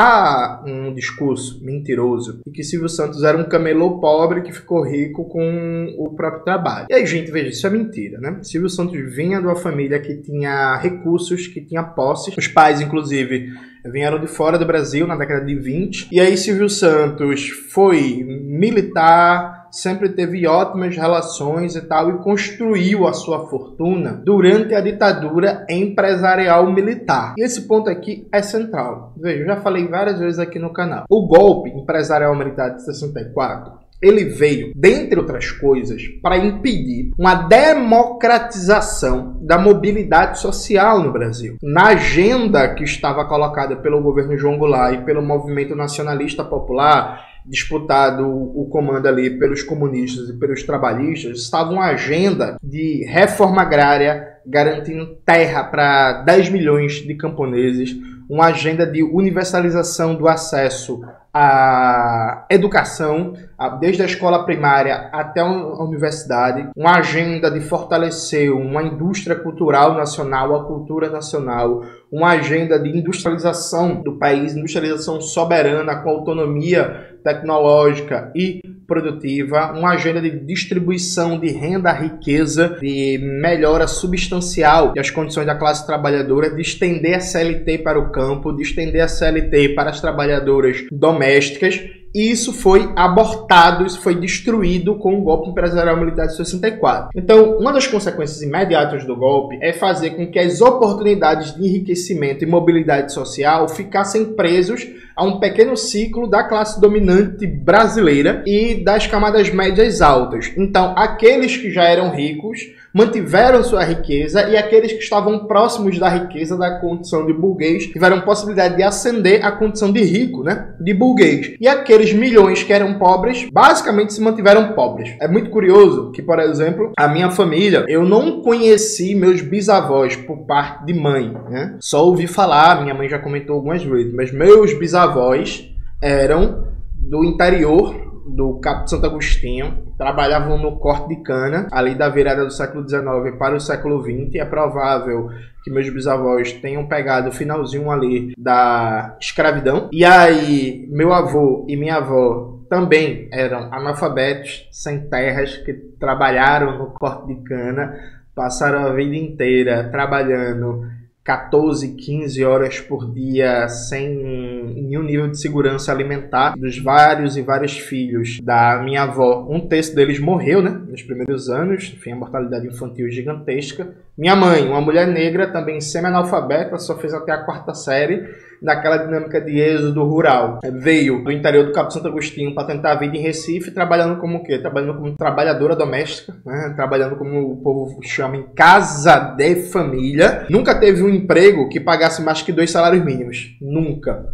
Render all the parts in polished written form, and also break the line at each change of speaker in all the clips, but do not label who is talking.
Há um discurso mentiroso de que Silvio Santos era um camelô pobre que ficou rico com o próprio trabalho. E aí, gente, veja, isso é mentira, né? Silvio Santos vinha de uma família que tinha recursos, que tinha posses. Os pais, inclusive, vieram de fora do Brasil na década de 20. E aí Silvio Santos foi militar, sempre teve ótimas relações e tal, e construiu a sua fortuna durante a ditadura empresarial militar. E esse ponto aqui é central. Veja, eu já falei várias vezes aqui no canal. O golpe empresarial militar de 64, ele veio, dentre outras coisas, para impedir uma democratização da mobilidade social no Brasil. Na agenda que estava colocada pelo governo João Goulart e pelo movimento nacionalista popular, disputado o comando ali pelos comunistas e pelos trabalhistas, estava uma agenda de reforma agrária, garantindo terra para 10 milhões de camponeses, uma agenda de universalização do acesso à educação, desde a escola primária até a universidade, uma agenda de fortalecer uma indústria cultural nacional, a cultura nacional, uma agenda de industrialização do país, industrialização soberana com autonomia tecnológica e produtiva, uma agenda de distribuição de renda, riqueza, de melhora substancial das condições da classe trabalhadora, de estender a CLT para o campo, de estender a CLT para as trabalhadoras domésticas. E isso foi abortado, isso foi destruído com o golpe empresarial militar de 64. Então, uma das consequências imediatas do golpe é fazer com que as oportunidades de enriquecimento e mobilidade social ficassem presos a um pequeno ciclo da classe dominante brasileira e das camadas médias altas. Então, aqueles que já eram ricos mantiveram sua riqueza e aqueles que estavam próximos da riqueza, da condição de burguês, tiveram possibilidade de ascender à condição de rico, né? De burguês. E aqueles milhões que eram pobres, basicamente se mantiveram pobres. É muito curioso que, por exemplo, a minha família, eu não conheci meus bisavós por parte de mãe, né? Só ouvi falar, minha mãe já comentou algumas vezes, mas meus bisavós eram do interior do Cabo de Santo Agostinho, trabalhavam no corte de cana, ali da virada do século XIX para o século XX. É provável que meus bisavós tenham pegado o finalzinho ali da escravidão. E aí, meu avô e minha avó também eram analfabetos, sem terras, que trabalharam no corte de cana, passaram a vida inteira trabalhando 14, 15 horas por dia sem nenhum nível de segurança alimentar. Dos vários e vários filhos da minha avó, um terço deles morreu, né, nos primeiros anos. Enfim, a mortalidade infantil gigantesca. Minha mãe, uma mulher negra, também semi-analfabeta, só fez até a 4ª série, naquela dinâmica de êxodo rural. Veio do interior do Cabo de Santo Agostinho para tentar a vida em Recife, trabalhando como o quê? Trabalhando como trabalhadora doméstica, né? Trabalhando como o povo chama em casa de família. Nunca teve um emprego que pagasse mais que 2 salários mínimos. Nunca.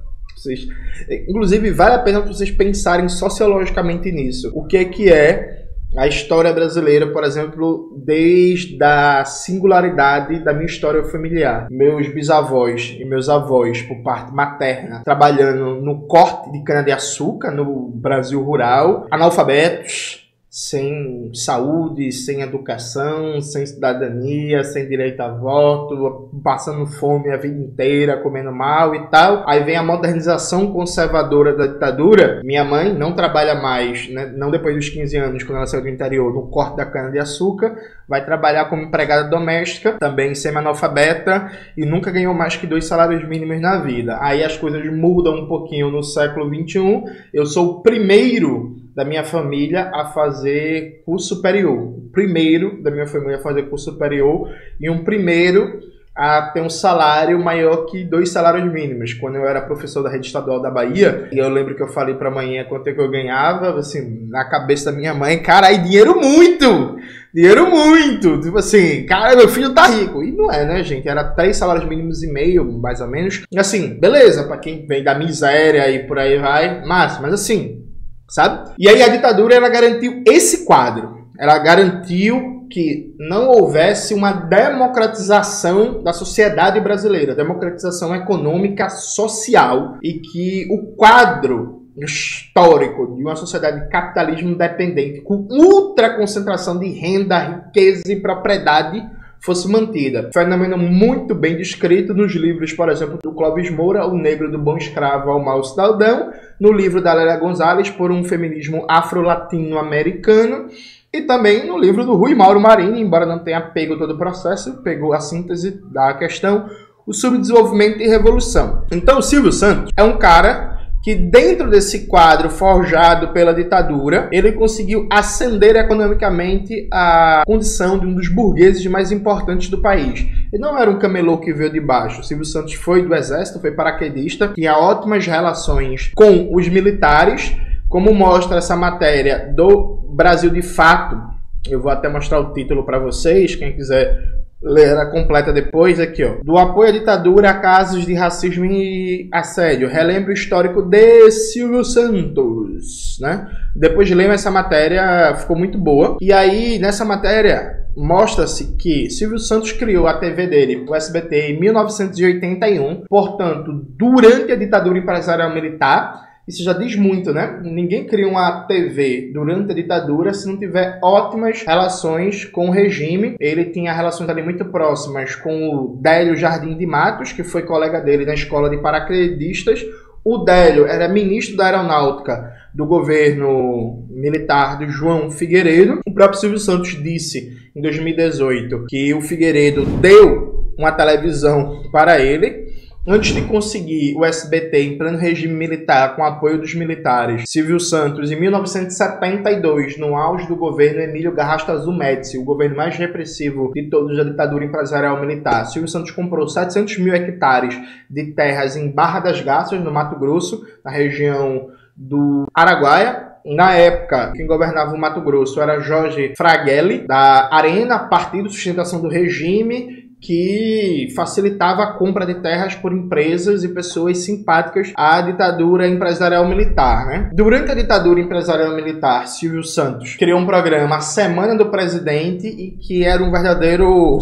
Inclusive, vale a pena vocês pensarem sociologicamente nisso. O que é a história brasileira, por exemplo, desde a singularidade da minha história familiar. Meus bisavós e meus avós, por parte materna, trabalhando no corte de cana-de-açúcar no Brasil rural, analfabetos, sem saúde, sem educação, sem cidadania, sem direito a voto, passando fome a vida inteira, comendo mal e tal. Aí vem a modernização conservadora da ditadura. Minha mãe não trabalha mais, né, não depois dos 15 anos, quando ela saiu do interior, no corte da cana-de-açúcar. Vai trabalhar como empregada doméstica, também semi-analfabeta, e nunca ganhou mais que 2 salários mínimos na vida. Aí as coisas mudam um pouquinho no século XXI. Eu sou o primeiro da minha família a fazer curso superior. O primeiro da minha família a fazer curso superior e um primeiro a ter um salário maior que 2 salários mínimos. Quando eu era professor da rede estadual da Bahia, e eu lembro que eu falei pra mãe quanto é que eu ganhava, assim, na cabeça da minha mãe, caralho, dinheiro muito! Dinheiro muito! Tipo assim, cara, meu filho tá rico. E não é, né, gente? Era 3 salários mínimos e meio, mais ou menos. E assim, beleza, pra quem vem da miséria e por aí vai, mas assim, sabe? E aí a ditadura, ela garantiu esse quadro. Ela garantiu que não houvesse uma democratização da sociedade brasileira, democratização econômica, social, e que o quadro histórico de uma sociedade de capitalismo dependente, com ultra concentração de renda, riqueza e propriedade, fosse mantida. Fenômeno muito bem descrito nos livros, por exemplo, do Clóvis Moura, O Negro do Bom Escravo ao Mau Cidadão, no livro da Lélia Gonzalez, Por um Feminismo Afro-Latino-Americano, e também no livro do Rui Mauro Marini, embora não tenha pego todo o processo, pegou a síntese da questão, O Subdesenvolvimento e Revolução. Então, o Silvio Santos é um cara que dentro desse quadro forjado pela ditadura, ele conseguiu ascender economicamente a condição de um dos burgueses mais importantes do país. Ele não era um camelô que veio de baixo. O Silvio Santos foi do exército, foi paraquedista, tinha ótimas relações com os militares, como mostra essa matéria do Brasil de Fato. Eu vou até mostrar o título para vocês, quem quiser ler a completa depois, aqui ó. Do apoio à ditadura a casos de racismo e assédio. Relembra o histórico de Silvio Santos, né? Depois de ler essa matéria, ficou muito boa. E aí, nessa matéria, mostra-se que Silvio Santos criou a TV dele, o SBT, em 1981. Portanto, durante a ditadura empresarial militar. Isso já diz muito, né? Ninguém cria uma TV durante a ditadura se não tiver ótimas relações com o regime. Ele tinha relações ali muito próximas com o Délio Jardim de Matos, que foi colega dele na escola de paraquedistas. O Délio era ministro da Aeronáutica do governo militar do João Figueiredo. O próprio Silvio Santos disse em 2018 que o Figueiredo deu uma televisão para ele. Antes de conseguir o SBT em pleno regime militar, com apoio dos militares, Silvio Santos, em 1972, no auge do governo Emílio Garrastazu Médici, o governo mais repressivo de todos da ditadura empresarial militar, Silvio Santos comprou 700 mil hectares de terras em Barra das Garças, no Mato Grosso, na região do Araguaia. Na época, quem governava o Mato Grosso era Jorge Fragelli, da Arena, Partido de Sustentação do Regime, que facilitava a compra de terras por empresas e pessoas simpáticas à ditadura empresarial militar, né? Durante a ditadura empresarial militar, Silvio Santos criou um programa, a Semana do Presidente, e que era um verdadeiro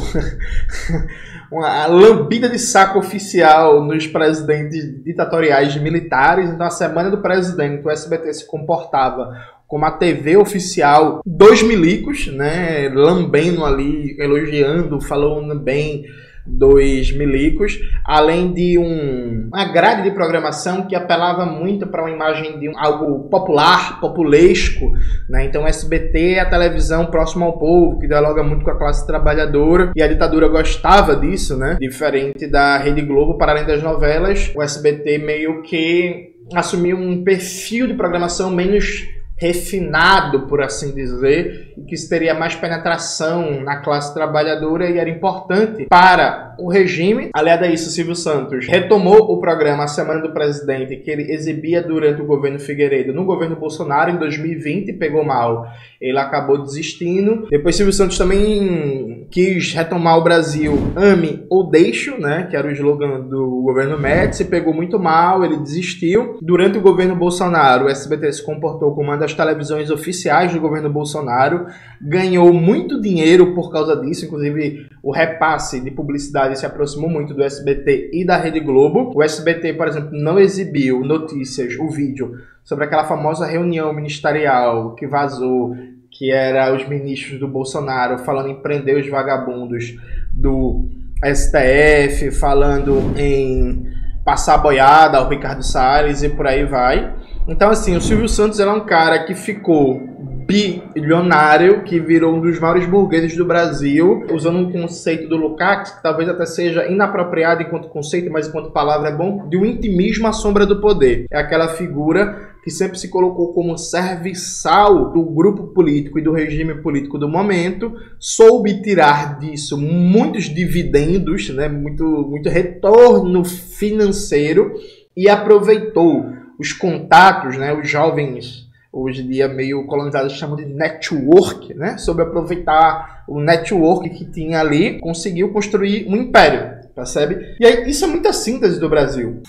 uma lambida de saco oficial nos presidentes ditatoriais militares. Então, a Semana do Presidente, o SBT se comportava como a TV oficial dos milicos, né, lambendo ali, elogiando, falando bem dos milicos, além de uma grade de programação que apelava muito para uma imagem de algo popular, populesco, né? Então o SBT é a televisão próxima ao povo, que dialoga muito com a classe trabalhadora, e a ditadura gostava disso, né? Diferente da Rede Globo, para além das novelas, o SBT meio que assumiu um perfil de programação menos refinado, por assim dizer, e que teria mais penetração na classe trabalhadora e era importante para o regime. Aliado a isso, Silvio Santos retomou o programa A Semana do Presidente, que ele exibia durante o governo Figueiredo. No governo Bolsonaro, em 2020, pegou mal. Ele acabou desistindo. Depois Silvio Santos também quis retomar o Brasil Ame ou Deixo, né, que era o slogan do governo Médici, pegou muito mal, ele desistiu. Durante o governo Bolsonaro, o SBT se comportou como uma das televisões oficiais do governo Bolsonaro, ganhou muito dinheiro por causa disso, inclusive o repasse de publicidade se aproximou muito do SBT e da Rede Globo. O SBT, por exemplo, não exibiu notícias, o vídeo, sobre aquela famosa reunião ministerial que vazou, que era os ministros do Bolsonaro falando em prender os vagabundos do STF, falando em passar boiada ao Ricardo Salles e por aí vai. Então, assim, o Silvio Santos é um cara que ficou bilionário, que virou um dos maiores burgueses do Brasil, usando um conceito do Lukács, que talvez até seja inapropriado enquanto conceito, mas enquanto palavra é bom, de um intimismo à sombra do poder. É aquela figura que sempre se colocou como serviçal do grupo político e do regime político do momento, soube tirar disso muitos dividendos, né, muito retorno financeiro, e aproveitou os contatos, né, os jovens hoje em dia meio colonizados chamam de network, né, soube aproveitar o network que tinha ali, conseguiu construir um império, percebe? E aí, isso é muita síntese do Brasil.